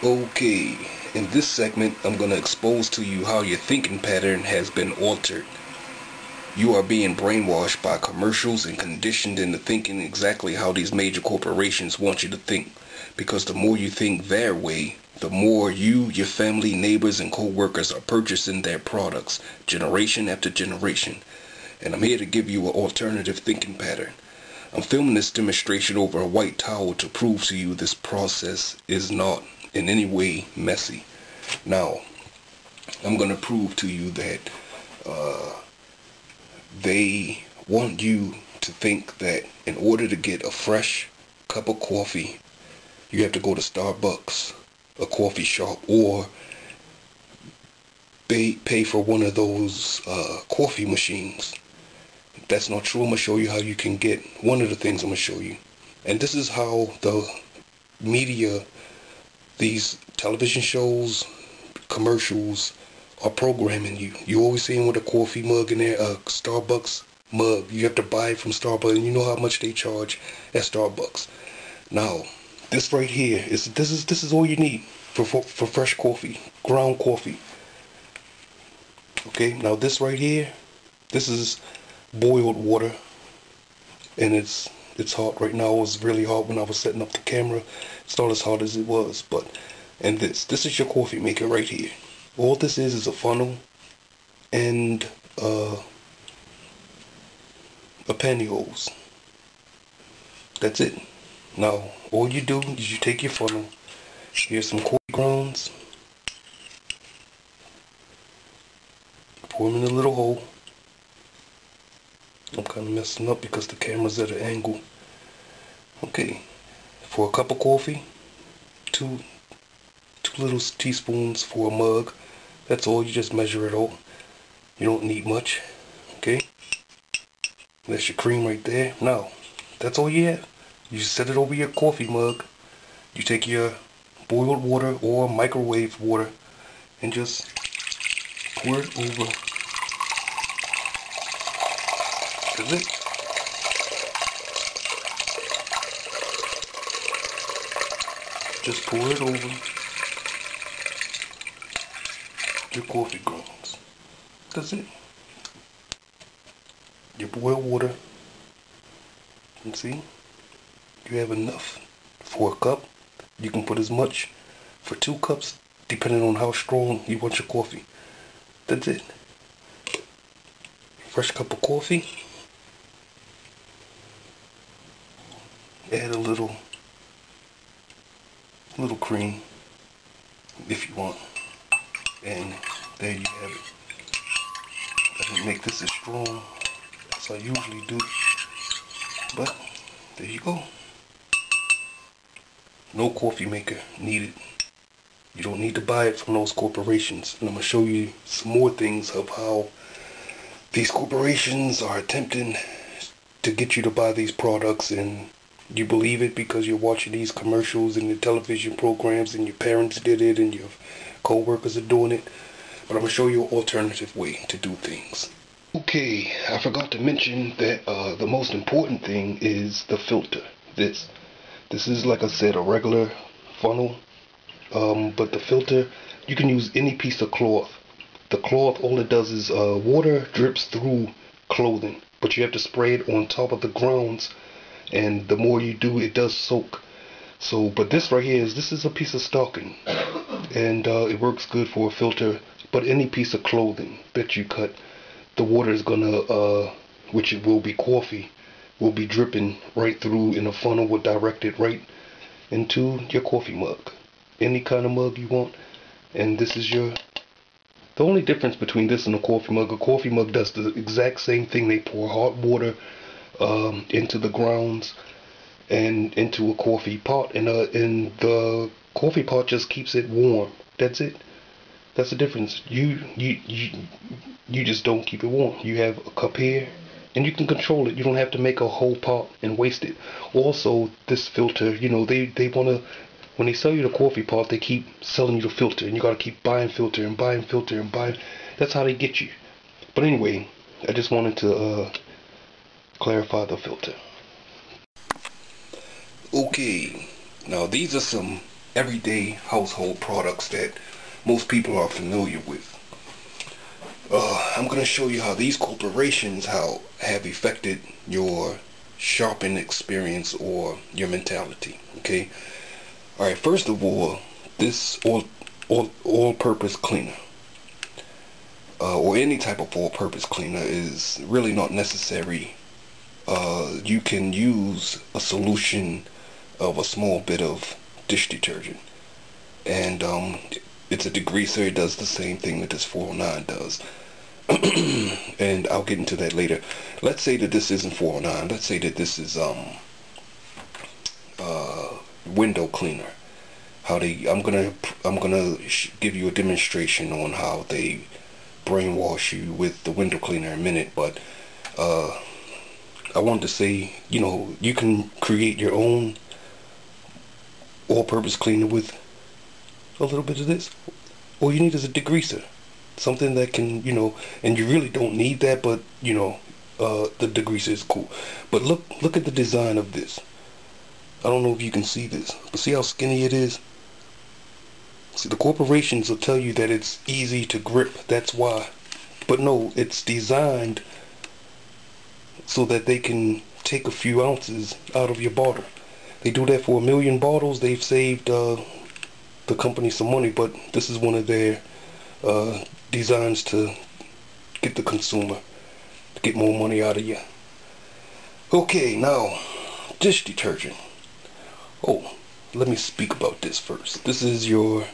Okay, in this segment, I'm going to expose to you how your thinking pattern has been altered. You are being brainwashed by commercials and conditioned into thinking exactly how these major corporations want you to think. Because the more you think their way, the more you, your family, neighbors, and co-workers are purchasing their products, generation after generation. And I'm here to give you an alternative thinking pattern. I'm filming this demonstration over a white towel to prove to you this process is not in any way messy. Now, I'm going to prove to you that they want you to think that in order to get a fresh cup of coffee, you have to go to Starbucks, a coffee shop, or pay for one of those coffee machines. That's not true. I'm going to show you how you can get one of the things I'm going to show you. And this is how the media, these television shows, commercials, are programming you. You always see them with a coffee mug in there, a Starbucks mug. You have to buy it from Starbucks, and you know how much they charge at Starbucks. Now, this right here is this is all you need for fresh coffee, ground coffee. Okay, now this right here, this is boiled water, and it's hot right now. It was really hot when I was setting up the camera. It's not as hot as it was, but and this is your coffee maker right here. All this is a funnel and a pantyhose. That's it. Now all you do is you take your funnel. Here's some coffee grounds. Pour them in a little hole. I'm kind of messing up because the camera's at an angle. Okay, for a cup of coffee, two little teaspoons for a mug. That's all. You just measure it out. You don't need much. Okay, that's your cream right there. Now, that's all you have. You just set it over your coffee mug. You take your boiled water or microwave water and just pour it over. That's it. Just pour it over your coffee grounds. That's it. Your boiled water. And see, you have enough for a cup. You can put as much for 2 cups, depending on how strong you want your coffee. That's it. Fresh cup of coffee. Add a little cream if you want, and there you have it. I didn't make this as strong as I usually do, but there you go. No coffee maker needed. You don't need to buy it from those corporations. And I'm going to show you some more things of how these corporations are attempting to get you to buy these products, and you believe it because you're watching these commercials and your television programs, and your parents did it and your co-workers are doing it. But I'm going to show you an alternative way to do things. Okay, I forgot to mention that the most important thing is the filter. This is, like I said, a regular funnel, but the filter, you can use any piece of cloth. The cloth, all it does is water drips through clothing, but you have to spray it on top of the grounds, and the more you do, it does soak. So, but this right here this is a piece of stocking, and it works good for a filter. But any piece of clothing that you cut, the water is gonna, which it will be coffee, will be dripping right through in a funnel, will direct it right into your coffee mug, any kind of mug you want. And this is the only difference between this and a coffee mug does the exact same thing. They pour hot water into the grounds and into a coffee pot, and the coffee pot just keeps it warm. That's it. That's the difference. You just don't keep it warm. You have a cup here, and you can control it. You don't have to make a whole pot and waste it. Also, this filter, you know, they wanna, when they sell you the coffee pot, they keep selling you the filter, and you gotta keep buying filter and buying filter and buying. That's how they get you. But anyway, I just wanted to clarify the filter. Okay, now these are some everyday household products that most people are familiar with. I'm going to show you how these corporations have affected your shopping experience or your mentality. Okay. All right. First of all, this all-purpose cleaner, or any type of all-purpose cleaner, is really not necessary. You can use a solution of a small bit of dish detergent, and it's a degreaser. It does the same thing that this 409 does. And I'll get into that later. Let's say that this isn't 409. Let's say that this is window cleaner. I'm gonna give you a demonstration on how they brainwash you with the window cleaner in a minute. But I wanted to say, you can create your own all-purpose cleaner with a little bit of this. All you need is a degreaser. Something that can, and you really don't need that, but, the degreaser is cool. But look at the design of this. I don't know if you can see this, but see how skinny it is? See, the corporations will tell you that it's easy to grip, that's why. But no, it's designed so that they can take a few ounces out of your bottle. They do that for 1 million bottles. They've saved the company some money, but this is one of their designs to get the consumer to get more money out of you. Okay, now dish detergent. Oh, let me speak about this first. This is your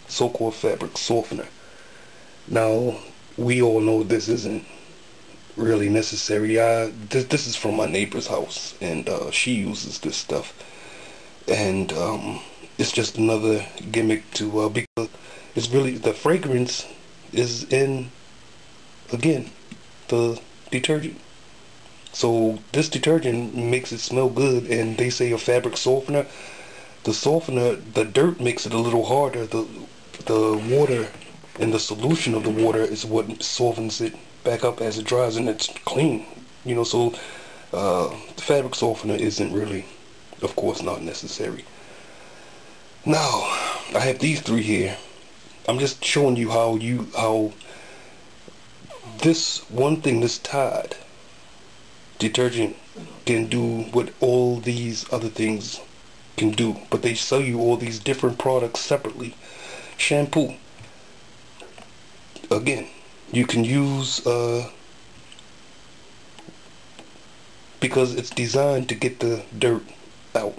so-called fabric softener. Now, we all know this isn't really necessary. This is from my neighbor's house, and she uses this stuff, and it's just another gimmick to because it's really, the fragrance is in, again, the detergent. So this detergent makes it smell good, and they say a fabric softener. The dirt makes it a little harder. The water and the solution of the water is what softens it back up as it dries, and it's clean. So the fabric softener isn't really, of course, not necessary. Now, I have these three here. I'm just showing you how this one thing, this Tide detergent, can do what all these other things can do, but they sell you all these different products separately. Shampoo, again, you can use because it's designed to get the dirt out,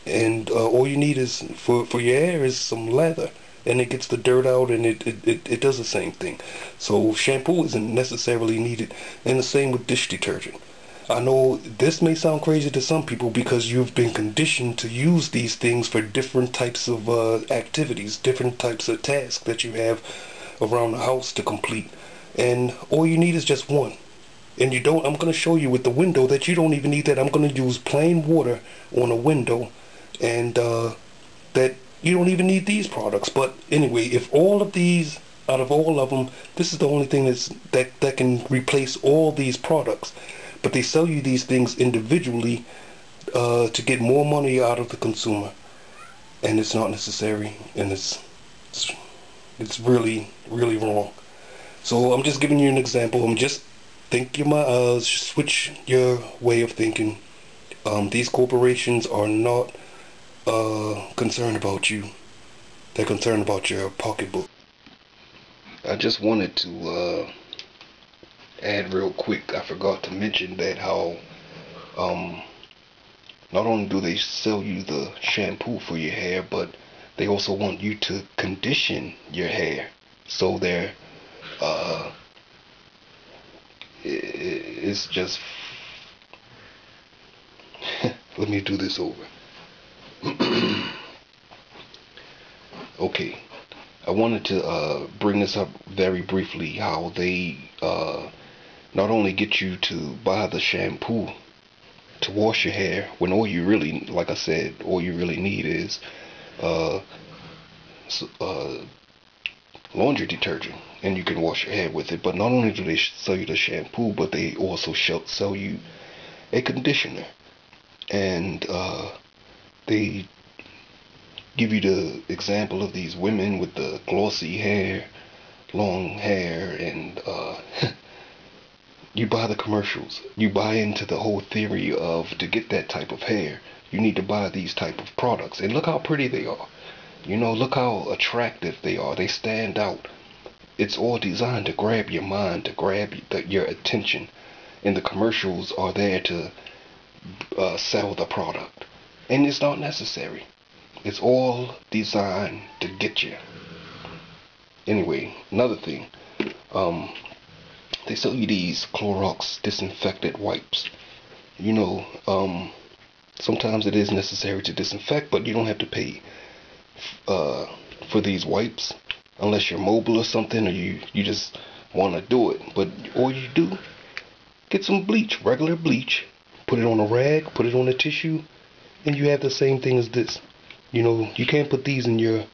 and all you need is for your hair is some lather, and it gets the dirt out, and it does the same thing. So shampoo isn't necessarily needed, and the same with dish detergent. I know this may sound crazy to some people because you've been conditioned to use these things for different types of activities, different types of tasks that you have around the house to complete, and all you need is just one. And I'm going to show you with the window that you don't even need that. I'm going to use plain water on a window, and that you don't even need these products. But anyway, if all of these, out of all of them, this is the only thing that can replace all these products. But they sell you these things individually to get more money out of the consumer, and it's not necessary, and it's really, really wrong. So I'm just giving you an example. Switch your way of thinking. These corporations are not concerned about you. They're concerned about your pocketbook. I just wanted to add real quick, I forgot to mention that how not only do they sell you the shampoo for your hair, but they also want you to condition your hair. So it's just let me do this over. Okay, I wanted to bring this up very briefly, how they not only get you to buy the shampoo to wash your hair, when all you really, like I said, all you really need is laundry detergent, and you can wash your hair with it. But not only do they sell you the shampoo, but they also sell you a conditioner, and they give you the example of these women with the glossy hair, long hair, and you buy the commercials. You buy into the whole theory of, to get that type of hair, you need to buy these type of products. And look how pretty they are. You know, look how attractive they are. They stand out. It's all designed to grab your mind, to grab your attention. And the commercials are there to sell the product. And it's not necessary. It's all designed to get you. Anyway, another thing. They sell you these Clorox disinfectant wipes. You know, sometimes it is necessary to disinfect, but you don't have to pay for these wipes unless you're mobile or something, or you just want to do it. But all you do, get some bleach, regular bleach, put it on a rag, put it on a tissue, and you have the same thing as this. You know, you can't put these in your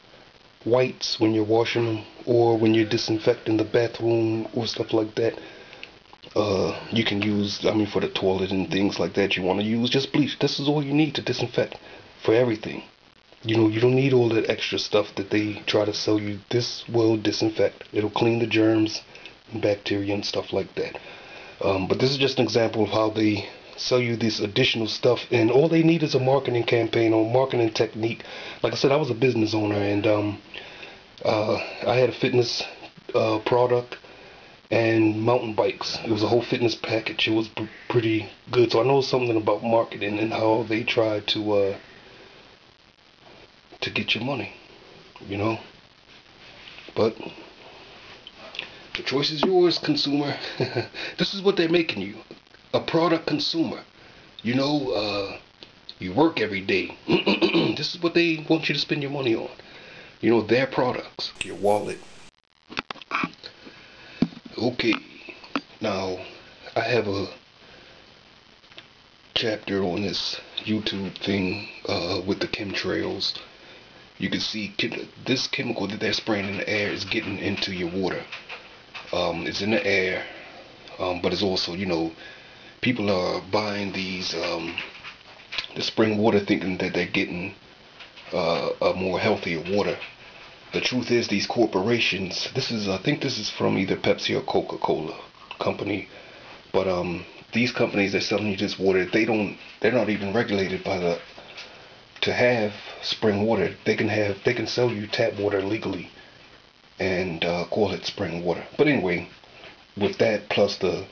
whites when you're washing them, or when you're disinfecting the bathroom or stuff like that. You can use, I mean, for the toilet and things like that, you want to use just bleach. This is all you need to disinfect for everything. You know, you don't need all that extra stuff that they try to sell you. This will disinfect. It'll clean the germs and bacteria and stuff like that. But this is just an example of how they sell you this additional stuff, and all they need is a marketing campaign or marketing technique. Like I said, I was a business owner, and I had a fitness product and mountain bikes. It was a whole fitness package. It was pretty good. So I know something about marketing and how they try to get your money, you know. But the choice is yours, consumer. This is what they're making you, a product consumer. You know, you work every day. This is what they want you to spend your money on. You know, their products, your wallet. Okay, now I have a chapter on this YouTube thing with the chemtrails. You can see this chemical that they're spraying in the air is getting into your water. It's in the air, but it's also, you know, people are buying these the spring water thinking that they're getting a more healthier water. The truth is, these corporations, I think this is from either Pepsi or Coca-Cola company, but these companies that selling you this water, they're not even regulated by to have spring water. They can sell you tap water legally and call it spring water. But anyway, with that plus the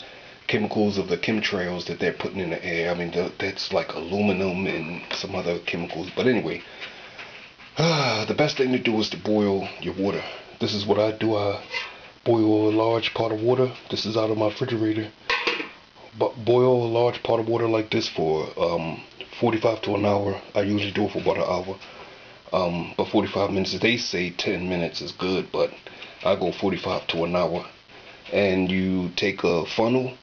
chemicals of the chemtrails that they're putting in the air, I mean, that's like aluminum and some other chemicals. But anyway, the best thing to do is to boil your water. This is what I do. I boil a large pot of water. This is out of my refrigerator. But boil a large pot of water like this for 45 to an hour. I usually do it for about an hour. But 45 minutes, they say 10 minutes is good, but I go 45 to an hour. And you take a funnel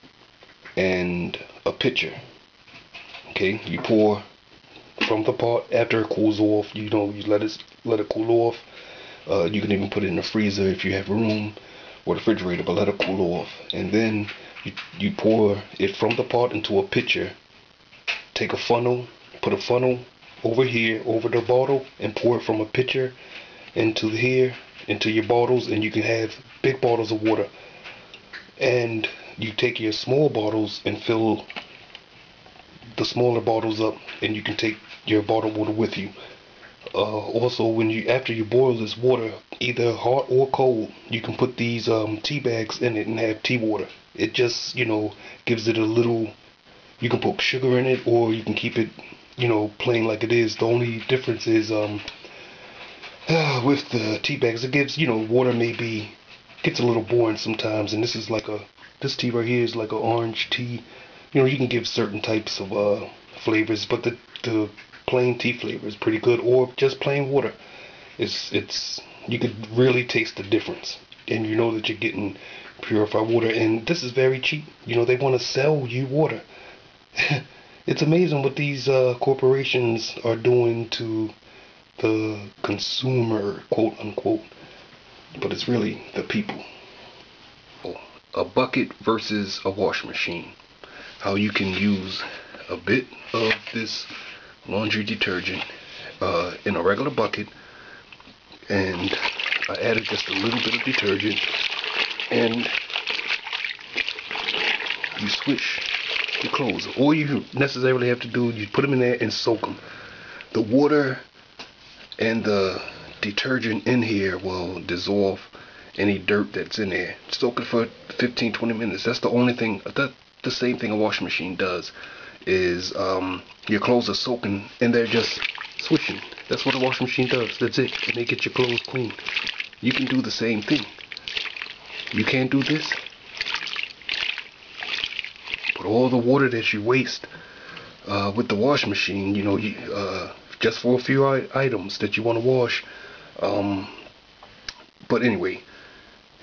and a pitcher. Okay, you pour from the pot. After it cools off, you know, you let it cool off. You can even put it in the freezer if you have room, or the refrigerator, but let it cool off. And then you pour it from the pot into a pitcher. Take a funnel, put a funnel over here, over the bottle, and pour it from a pitcher into here, into your bottles, and you can have big bottles of water. And you take your small bottles and fill the smaller bottles up, and you can take your bottled water with you. Also, after you boil this water, either hot or cold, you can put these tea bags in it and have tea water. It just, you know, gives it a little. You can put sugar in it, or you can keep it, you know, plain like it is. The only difference is with the tea bags, it gives, you know, water gets a little boring sometimes, and this tea right here is like an orange tea. You know, you can give certain types of flavors, but the plain tea flavor is pretty good, or just plain water. It's you could really taste the difference, and you know that you're getting purified water. And this is very cheap. You know, they want to sell you water. It's amazing what these corporations are doing to the consumer, quote unquote, but it's really the people. A bucket versus a wash machine. How you can use a bit of this laundry detergent in a regular bucket, and I added just a little bit of detergent, and you swish your clothes. All you necessarily have to do, you put them in there and soak them. The water and the detergent in here will dissolve any dirt that's in there. Soak it for 15-20 minutes. That's the only thing. The same thing a washing machine does is your clothes are soaking and they're just swishing. That's what a washing machine does. That's it. And they get your clothes clean. You can do the same thing. You can't do this, but all the water that you waste with the washing machine, just for a few items that you want to wash. But anyway,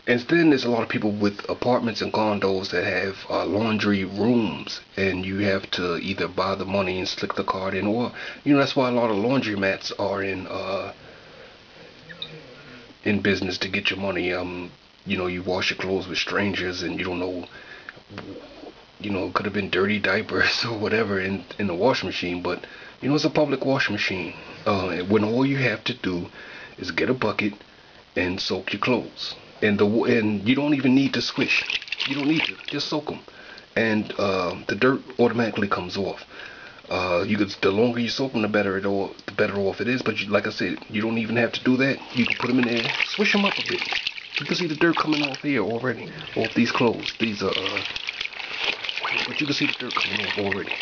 and then there's a lot of people with apartments and condos that have laundry rooms, and you have to either buy the money and stick the card in, or that's why a lot of laundromats are in business, to get your money. You wash your clothes with strangers, and you don't know, it could have been dirty diapers or whatever in the washing machine, but it's a public washing machine. When all you have to do is get a bucket and soak your clothes, and you don't even need to swish. You don't need to, just soak them, and the dirt automatically comes off. The longer you soak them, the better off it is. But like I said, you don't even have to do that. You can put them in there, swish them up a bit. You can see the dirt coming off here already, off these clothes. These are, but you can see the dirt coming off already.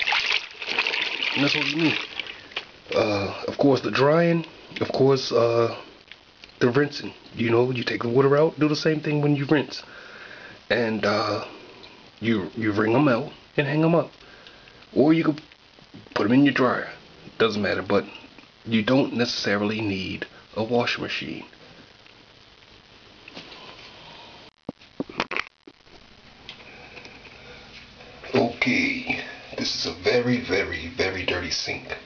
And that's all you need. Of course, the drying. Of course, the rinsing. You take the water out. Do the same thing when you rinse, and you wring them out and hang them up, or you could put them in your dryer. Doesn't matter, but you don't necessarily need a washing machine. Okay, this is a very, very, very dirty sink.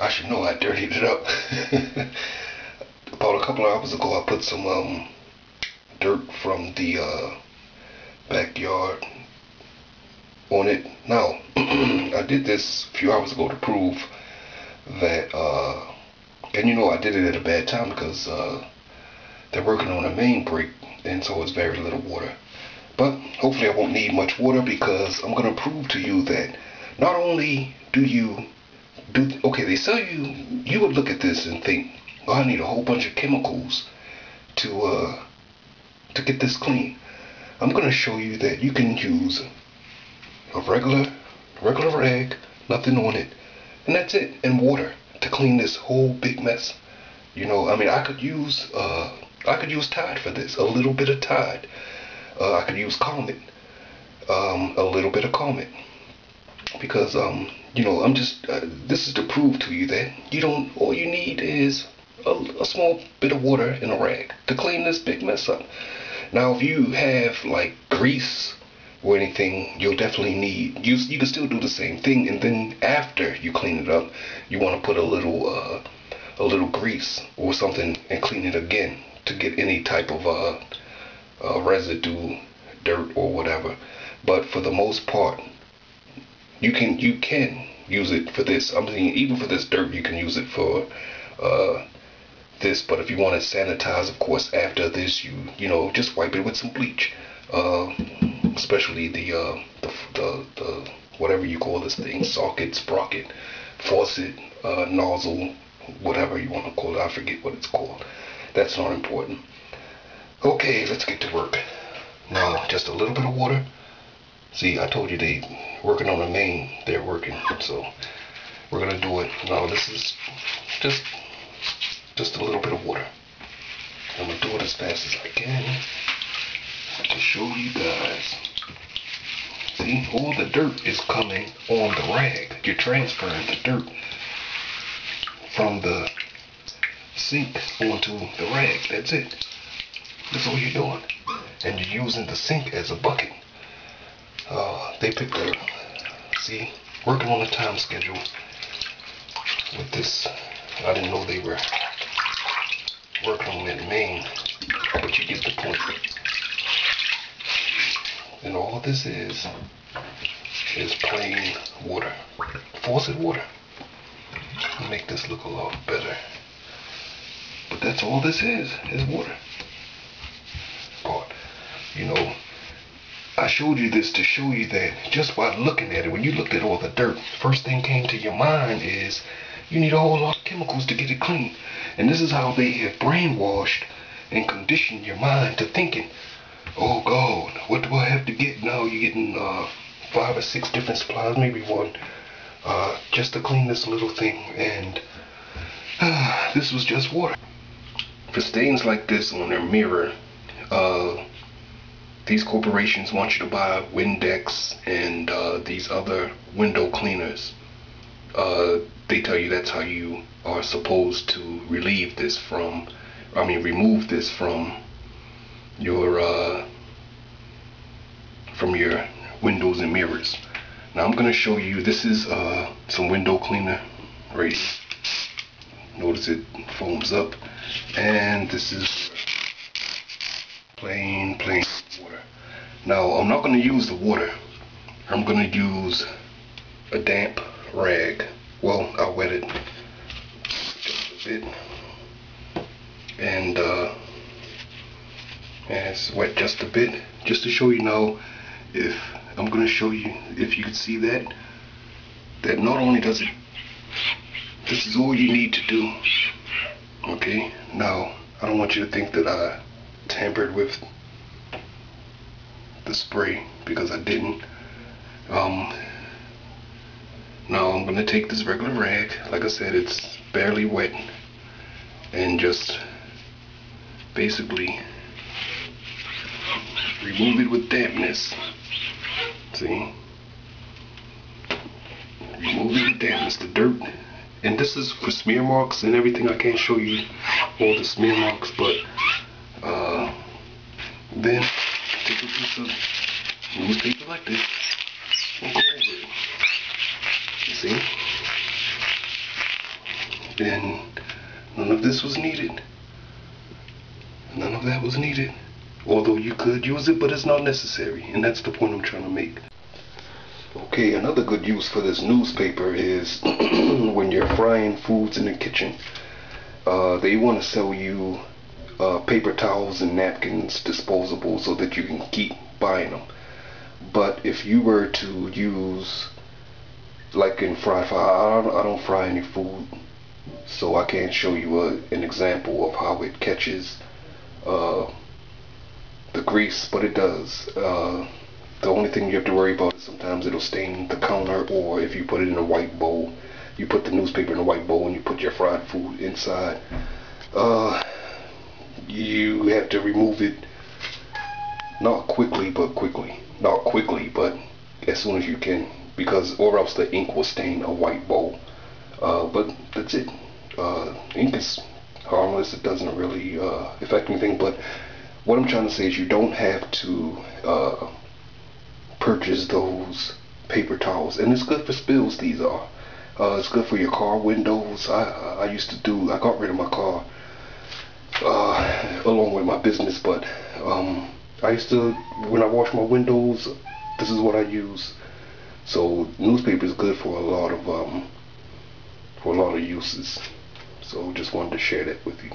I should know I dirtied it up. About a couple of hours ago, I put some dirt from the backyard on it. Now, I did this a few hours ago to prove that, and I did it at a bad time because they're working on a main break, and so it's very little water. But hopefully I won't need much water, because I'm going to prove to you that not only they sell you would look at this and think, oh, I need a whole bunch of chemicals to get this clean. I'm going to show you that you can use a regular rag, nothing on it, and that's it, and water to clean this whole big mess. I could use Tide for this, a little bit of Tide. I could use Comet, a little bit of Comet, because this is to prove to you that all you need is a small bit of water and a rag to clean this big mess up. Now, if you have like grease or anything, you'll definitely need, you can still do the same thing, and then after you clean it up, you want to put a little grease or something and clean it again to get any type of residue, dirt or whatever. But for the most part, you can use it for this. I'm saying even for this dirt, you can use it for this. But if you want to sanitize, of course, after this, you just wipe it with some bleach, especially the whatever you call this thing, socket, sprocket, faucet, nozzle, whatever you want to call it. I forget what it's called. That's not important. Okay, let's get to work. Now, just a little bit of water. See, I told you they working on the main. They're working, so we're gonna do it. Now, this is just a little bit of water. I'm gonna do it as fast as I can to show you guys. See, all the dirt is coming on the rag. You're transferring the dirt from the sink onto the rag. That's it. That's all you're doing. And you're using the sink as a bucket. They picked up, see, working on a time schedule with this. I didn't know they were working on that main, but you get the point. And all this is plain water, faucet water. make this look a lot better. But that's all this is water. Part, you know, I showed you this to show you that just by looking at it, when you looked at all the dirt, first thing came to your mind is you need a whole lot of chemicals to get it clean. And this is how they have brainwashed and conditioned your mind to thinking, oh God, what do I have to get? Now you're getting 5 or 6 different supplies, maybe one, just to clean this little thing. And this was just water. For stains like this on their mirror, these corporations want you to buy Windex and these other window cleaners. They tell you that's how you are supposed to remove this from your windows and mirrors. Now I'm going to show you, this is some window cleaner right here. Notice it foams up, and this is plain water. Now I'm not going to use the water. I'm going to use a damp rag. Well, I'll wet it just a bit, and it's wet just a bit, just to show you now. If I'm going to show you, if you can see that not only does it, this is all you need to do. Okay, now I don't want you to think that I tampered with the spray, because I didn't. Now I'm going to take this regular rag, like I said, it's barely wet, and just basically remove it with dampness. See? Remove it with dampness, the dirt. And this is for smear marks and everything. I can't show you all the smear marks, but then take a piece of newspaper like this and go over it. You see? And none of this was needed. None of that was needed. Although you could use it, but it's not necessary. And that's the point I'm trying to make. Okay, another good use for this newspaper is when you're frying foods in the kitchen. They want to sell you paper towels and napkins, disposable, so that you can keep buying them. But if you were to use, like in I don't fry any food, so I can't show you an example of how it catches the grease, but it does. The only thing you have to worry about is sometimes it'll stain the counter, or if you put it in a white bowl, you put the newspaper in a white bowl and you put your fried food inside, you have to remove it not quickly, but as soon as you can, because or else the ink will stain a white bowl. But that's it. Ink is harmless. It doesn't really affect anything. But what I'm trying to say is you don't have to purchase those paper towels, and it's good for spills. These are. It's good for your car windows. I used to do. I got rid of my car along with my business, but I used to, when I wash my windows, this is what I use. So newspaper is good for a lot of uses. So just wanted to share that with you.